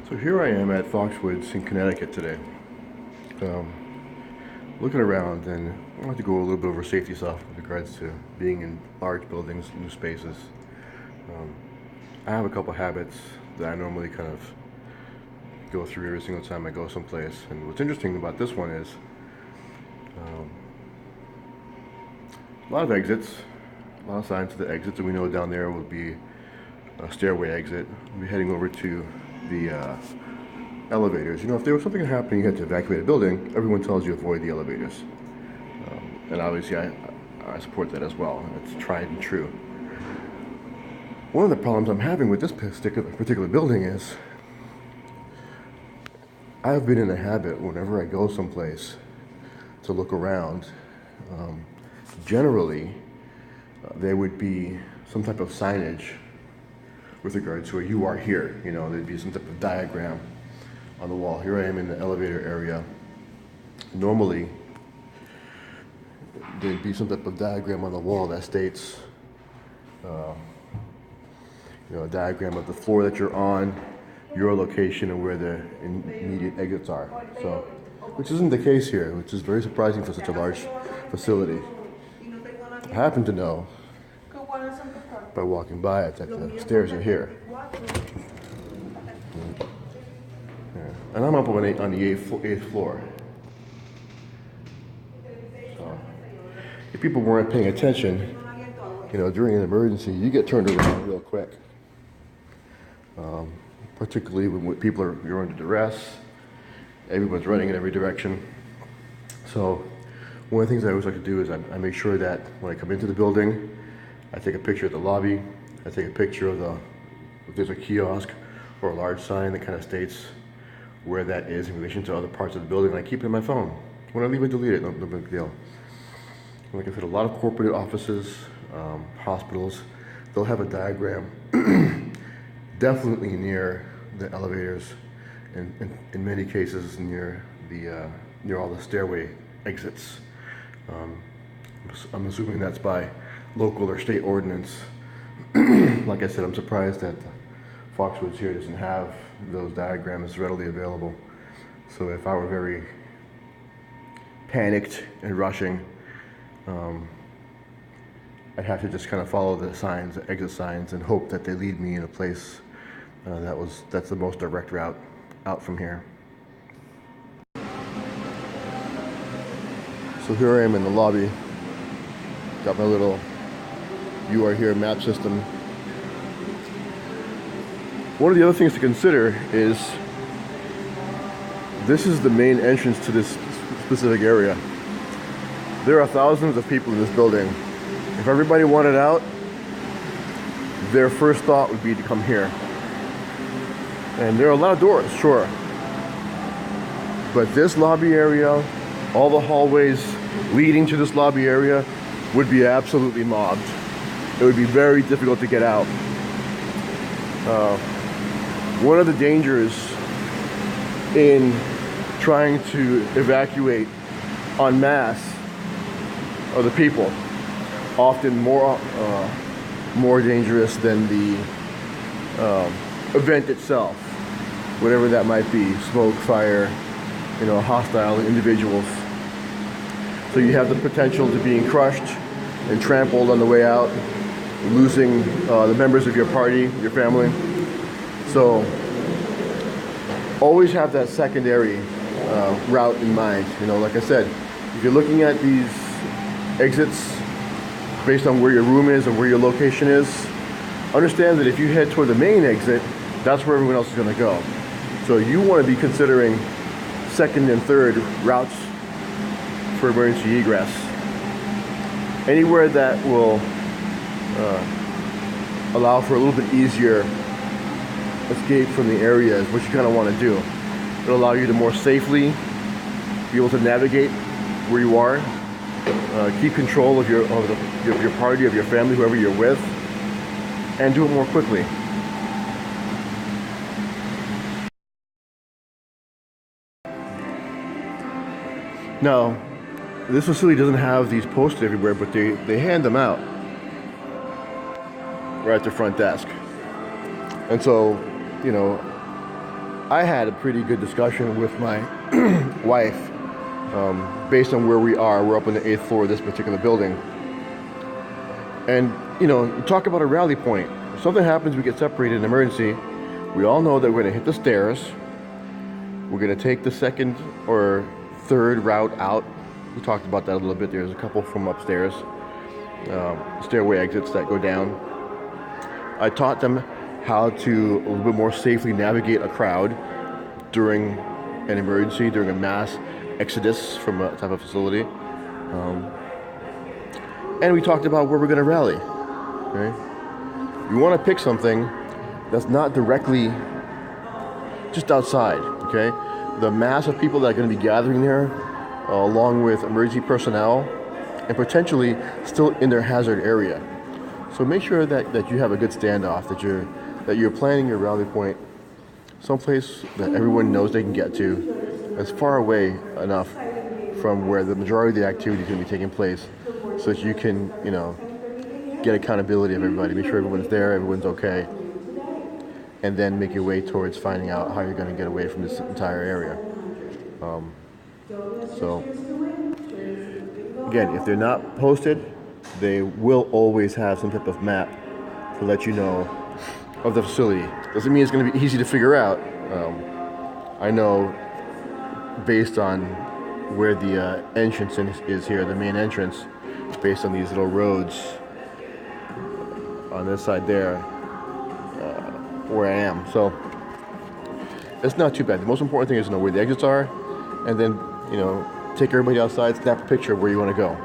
So here I am at Foxwoods in Connecticut today, looking around, and I want to go a little bit over safety stuff with regards to being in large buildings, new spaces. Um, I have a couple habits that I normally kind of go through every single time I go someplace, and what's interesting about this one is um, a lot of exits, a lot of signs to the exits, and we know down there will be a stairway exit. We'll be heading over to the elevators. You know, if there was something happening, you had to evacuate a building, everyone tells you avoid the elevators. And obviously I support that as well. It's tried and true. One of the problems I'm having with this particular building is I've been in a habit whenever I go someplace to look around. Um, Generally, there would be some type of signage with regard to a "you are here." You know, there'd be some type of diagram on the wall. Here I am in the elevator area. Normally, there'd be some type of diagram on the wall that states, a diagram of the floor that you're on, your location, and where the immediate exits are. So, which isn't the case here, which is very surprising for such a large facility. I happen to know by walking by it that the stairs are here. And I'm up on the eighth floor. So, if people weren't paying attention, during an emergency, you get turned around real quick. Particularly when you're under duress, everyone's running in every direction. So, one of the things I always like to do is I make sure that when I come into the building, I take a picture of the lobby. I take a picture of if there's a kiosk or a large sign that kind of states where that is in relation to other parts of the building, and I keep it in my phone. When I leave it, delete it, no big deal. Like I said, a lot of corporate offices, hospitals, they'll have a diagram definitely near the elevators, and in many cases near all the stairway exits. I'm assuming that's by local or state ordinance. Like I said, I'm surprised that Foxwoods here doesn't have those diagrams readily available. So if I were very panicked and rushing, I'd have to just kind of follow the signs, the exit signs, and hope that they lead me in a place that's the most direct route out from here. So here I am in the lobby. Got my little "you are here" map system. One of the other things to consider is this is the main entrance to this specific area. There are thousands of people in this building. If everybody wanted out, their first thought would be to come here. And there are a lot of doors, sure. But this lobby area, all the hallways leading to this lobby area would be absolutely mobbed. It would be very difficult to get out. One of the dangers in trying to evacuate en masse are the people, often more dangerous than the event itself, whatever that might be, smoke, fire, hostile individuals. So you have the potential to being crushed and trampled on the way out, losing the members of your party, your family. So always have that secondary route in mind. Like I said, if you're looking at these exits based on where your room is and where your location is, understand that if you head toward the main exit, that's where everyone else is going to go. So you want to be considering second and third routes for emergency egress. Anywhere that will allow for a little bit easier escape from the area is what you kind of want to do. It'll allow you to more safely be able to navigate where you are, keep control of your party, of your family, whoever you're with, and do it more quickly. Now, this facility doesn't have these posted everywhere, but they hand them out right at the front desk. And so, I had a pretty good discussion with my wife based on where we are. We're up on the 8th floor of this particular building. And, you know, talk about a rally point. If something happens, we get separated in an emergency, we all know that we're going to hit the stairs. We're going to take the second or third route out. We talked about that a little bit. There's a couple from upstairs, stairway exits that go down. I taught them how to a little bit more safely navigate a crowd during an emergency, during a mass exodus from a type of facility. And we talked about where we're going to rally. Okay? You want to pick something that's not directly just outside. Okay? The mass of people that are going to be gathering there, along with emergency personnel, and potentially still in their hazard area. So make sure that you have a good standoff, that you're planning your rally point someplace that everyone knows they can get to, as far away enough from where the majority of the activity is going to be taking place, so that you can, you know, get accountability of everybody, make sure everyone's there, everyone's okay, and then make your way towards finding out how you're going to get away from this entire area. So, again, if they're not posted, they will always have some type of map to let you know of the facility. Doesn't mean it's going to be easy to figure out. I know based on where the entrance is here, the main entrance, based on these little roads on this side there, where I am. So it's not too bad. The most important thing is to know where the exits are, and then, you know, take everybody outside, snap a picture of where you want to go.